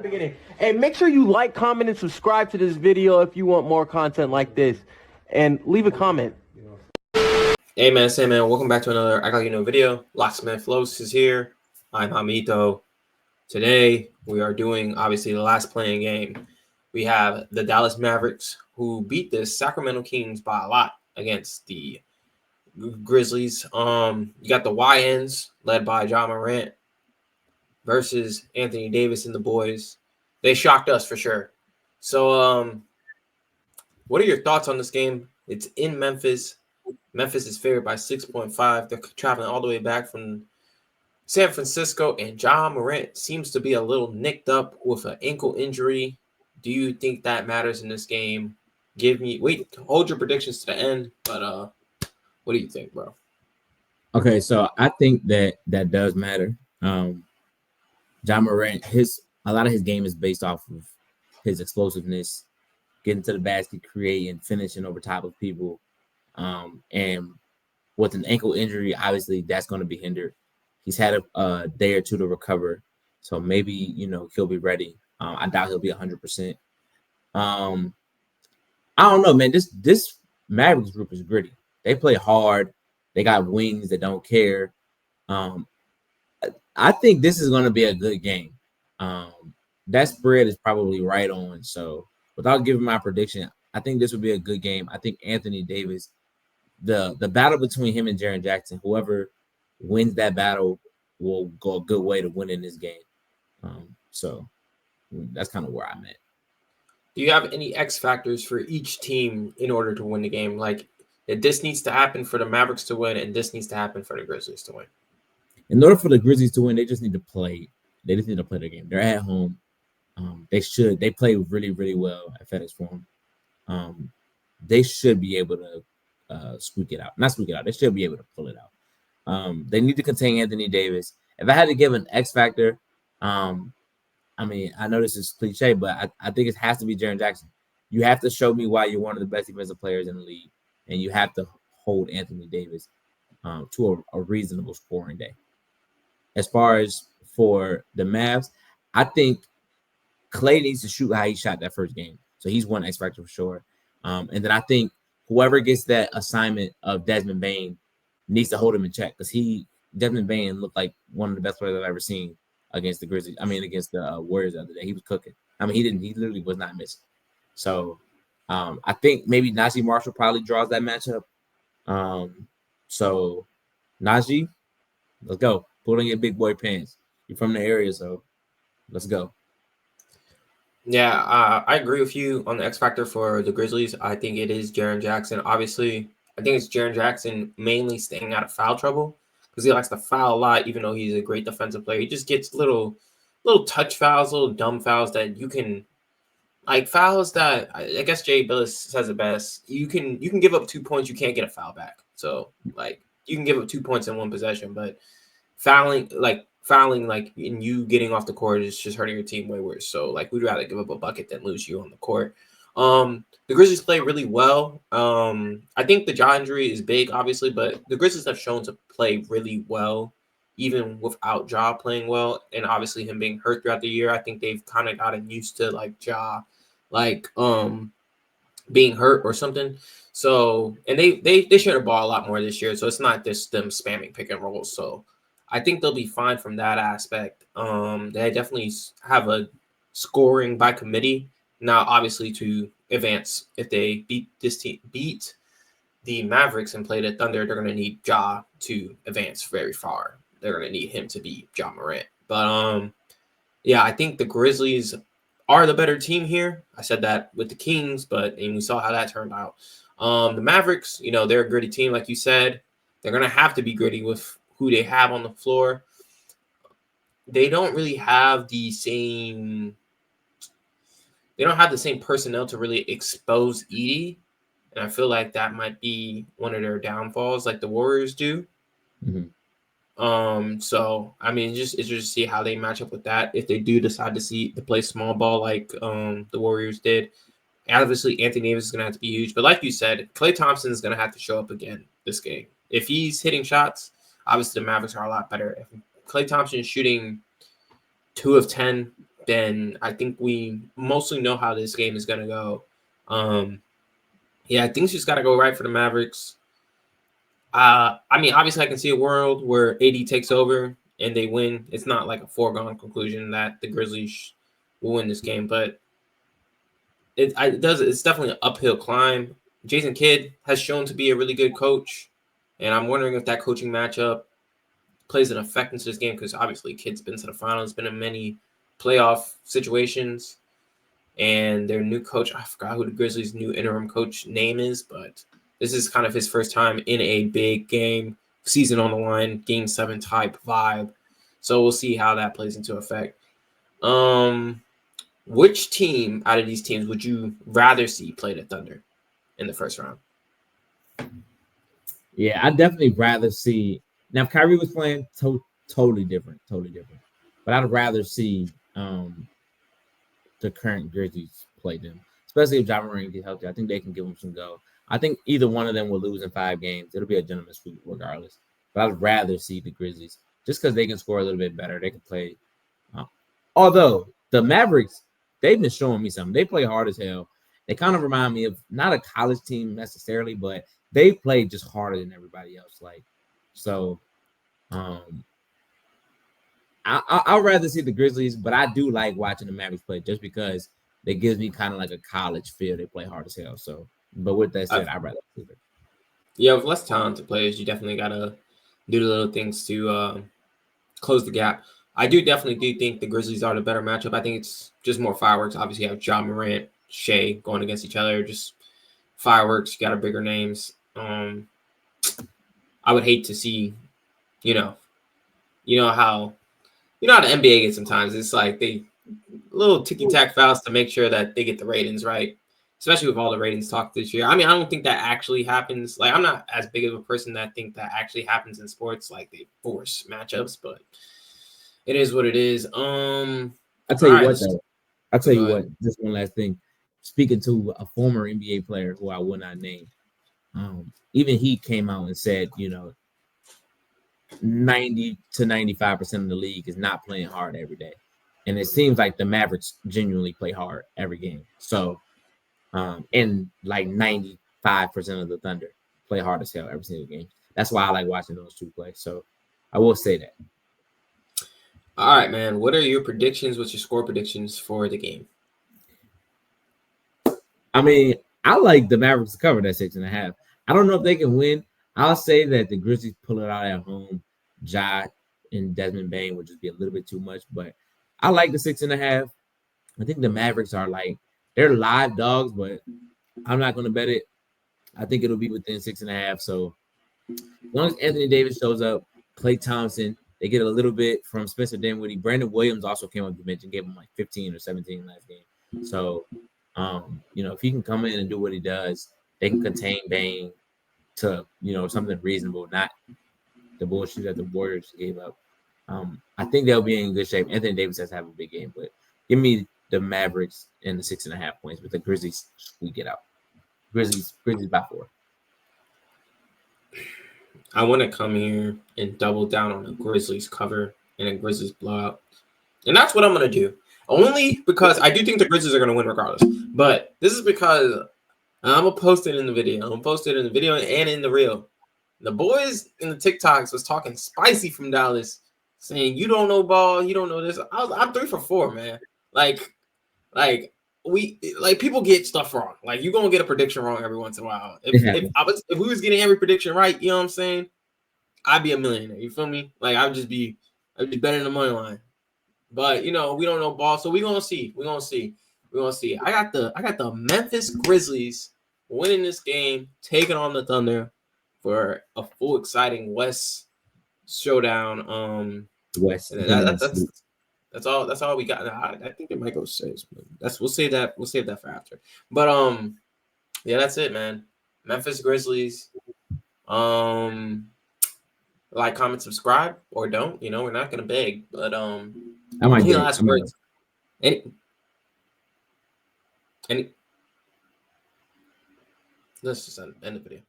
beginning. And make sure you like, comment, and subscribe to this video if you want more content like this. And leave a comment. Hey man, welcome back to another AKT Like You Know video. Locksmith Los is here. I'm Jaimito. Today we are doing obviously the last playing game. We have the Dallas Mavericks who beat the Sacramento Kings by a lot against the Grizzlies. You got the YNs led by Ja Morant versus Anthony Davis and the boys. They shocked us for sure. So what are your thoughts on this game? It's in Memphis. Memphis is favored by 6.5. They're traveling all the way back from San Francisco, and Ja Morant seems to be a little nicked up with an ankle injury. Do you think that matters in this game? Hold your predictions to the end, but what do you think, bro? Okay, so I think that does matter. Ja Morant, a lot of his game is based off of his explosiveness, getting to the basket, creating, finishing over top of people. And with an ankle injury, obviously that's going to be hindered. He's had a day or two to recover, so maybe he'll be ready. I doubt he'll be 100%. I don't know, man. This Mavericks group is gritty. They play hard. They got wings that don't care. I think this is going to be a good game. That spread is probably right on. So without giving my prediction, I think this would be a good game. I think Anthony Davis, the battle between him and Jaren Jackson, whoever wins that battle will go a good way to winning this game. So that's kind of where I'm at. Do you have any X factors for each team in order to win the game? Like, this needs to happen for the Mavericks to win, and this needs to happen for the Grizzlies to win. In order for the Grizzlies to win, they just need to play. They just need to play their game. They're at home. They play really, really well at FedEx Forum. They should be able to squeak it out. Not squeak it out. They should be able to pull it out. They need to contain Anthony Davis. If I had to give an X factor, I mean, I know this is cliche, but I think it has to be Jaren Jackson. You have to show me why you're one of the best defensive players in the league, and you have to hold Anthony Davis to a reasonable scoring day. As far as for the Mavs, I think Klay needs to shoot how he shot that first game. So he's one X factor for sure. And then I think whoever gets that assignment of Desmond Bane needs to hold him in check, because Desmond Bane looked like one of the best players I've ever seen against the Grizzlies. I mean, against the Warriors the other day. He was cooking. I mean, he literally was not missing. So I think maybe Najee Marshall probably draws that matchup. So Najee, let's go. Put on your big boy pants. You're from the area, so let's go. Yeah, I agree with you on the X factor for the Grizzlies. I think it is Jaren Jackson. Obviously, I think it's Jaren Jackson mainly staying out of foul trouble because he likes to foul a lot, even though he's a great defensive player. He just gets little touch fouls, little dumb fouls that you can, like fouls that I guess Jay Billis says it best. You can give up 2 points, you can't get a foul back. So like you can give up 2 points in one possession, but fouling and you getting off the court is just hurting your team way worse. So like we'd rather give up a bucket than lose you on the court. The Grizzlies play really well. I think the jaw injury is big, obviously, but the Grizzlies have shown to play really well, even without Ja playing well, and obviously him being hurt throughout the year. I think they've kind of gotten used to like Ja, being hurt or something. So, and they share the ball a lot more this year, so it's not just them spamming pick and rolls. So I think they'll be fine from that aspect. They definitely have a scoring by committee. Now, obviously, to advance, if they beat the Mavericks and play the Thunder, they're going to need Ja to advance very far. They're going to need him to be Ja Morant. But yeah, I think the Grizzlies are the better team here. I said that with the Kings, and we saw how that turned out. The Mavericks, they're a gritty team, like you said. They're going to have to be gritty with who they have on the floor. They don't really have the same personnel to really expose Edie. And I feel like that might be one of their downfalls, like the Warriors do. Mm-hmm. So I mean, it's just to see how they match up with that. If they do decide to play small ball like the Warriors did, obviously Anthony Davis is gonna have to be huge. But like you said, Klay Thompson is gonna have to show up again this game. If he's hitting shots, obviously the Mavericks are a lot better. If Klay Thompson is shooting 2 of 10, then I think we mostly know how this game is gonna go. Yeah, things just gotta go right for the Mavericks. I mean, obviously, I can see a world where AD takes over and they win. It's not like a foregone conclusion that the Grizzlies will win this game, but it's definitely an uphill climb. Jason Kidd has shown to be a really good coach, and I'm wondering if that coaching matchup plays an effect into this game because obviously Kidd's been to the finals, been in many playoff situations, and their new coach, I forgot who the Grizzlies' new interim coach name is, but this is kind of his first time in a big game, season on the line, game 7 type vibe. So we'll see how that plays into effect. Which team out of these teams would you rather see play the Thunder in the first round? Yeah, I'd definitely rather see. Now, if Kyrie was playing, totally different. But I'd rather see the current Grizzlies play them, especially if Ja Morant gets healthy. I think they can give them some go. I think either one of them will lose in 5 games. It'll be a gentleman's sweep regardless. But I'd rather see the Grizzlies just because they can score a little bit better. They can play. Although the Mavericks, they've been showing me something. They play hard as hell. They kind of remind me of not a college team necessarily, but they play just harder than everybody else. I'd rather see the Grizzlies, but I do like watching the Mavericks play just because it gives me kind of like a college feel. They play hard as hell. So, but with that said, I'd rather see them. Yeah, with less talented players, you definitely gotta do the little things to close the gap. I definitely think the Grizzlies are the better matchup. I think it's just more fireworks. Obviously, you have Ja Morant, Shea going against each other. Just fireworks. You got a bigger names. I would hate to see, you know how the NBA gets sometimes. It's like they little ticky-tack fouls to make sure that they get the ratings right, especially with all the ratings talk this year. I mean, I don't think that actually happens. Like, I'm not as big of a person that think that actually happens in sports, like they force matchups, but it is what it is. I'll tell you what, though. I'll tell you what, just one last thing. Speaking to a former NBA player who I will not name, even he came out and said, 90 to 95% of the league is not playing hard every day. And it seems like the Mavericks genuinely play hard every game. So, and like 95% of the Thunder play hard as hell every single game. That's why I like watching those two play. So I will say that. All right, man. What are your predictions? What's your score predictions for the game? I mean, I like the Mavericks to cover that 6.5. I don't know if they can win. I'll say that the Grizzlies pull it out at home. Ja and Desmond Bain would just be a little bit too much, but I like the 6.5. I think the Mavericks are they're live dogs, but I'm not going to bet it. I think it'll be within 6.5. So as long as Anthony Davis shows up, Klay Thompson, they get a little bit from Spencer Dinwiddie. Brandon Williams also came up to mention, gave him like 15 or 17 last game. So, if he can come in and do what he does, they can contain Bain to, something reasonable, not the bullshit that the Warriors gave up. I think they'll be in good shape. Anthony Davis has to have a big game, but give me the Mavericks and the 6.5 points, but the Grizzlies squeak it out. Grizzlies by 4. I want to come here and double down on the Grizzlies cover and a Grizzlies blowout. And that's what I'm going to do. Only because I do think the Grizzlies are going to win regardless. But this is because I'm going to post it in the video. I'm going to post it in the video and in the reel. The boys in the TikToks was talking spicy from Dallas, saying, you don't know ball, you don't know this. I'm 3 for 4, man. Like people get stuff wrong. Like, you're gonna get a prediction wrong every once in a while. If we was getting every prediction right, you know what I'm saying, I'd be a millionaire. You feel me? Like, I'd be betting the money line. But we don't know ball, so we're gonna see. I got the Memphis Grizzlies winning this game, taking on the Thunder for a full exciting West showdown. West. That's all we got. I think it might go 6. We'll save that for after. But yeah, that's it, man. Memphis Grizzlies. Like, comment, subscribe, or don't. We're not gonna beg, but any last words? Any let's just end the video.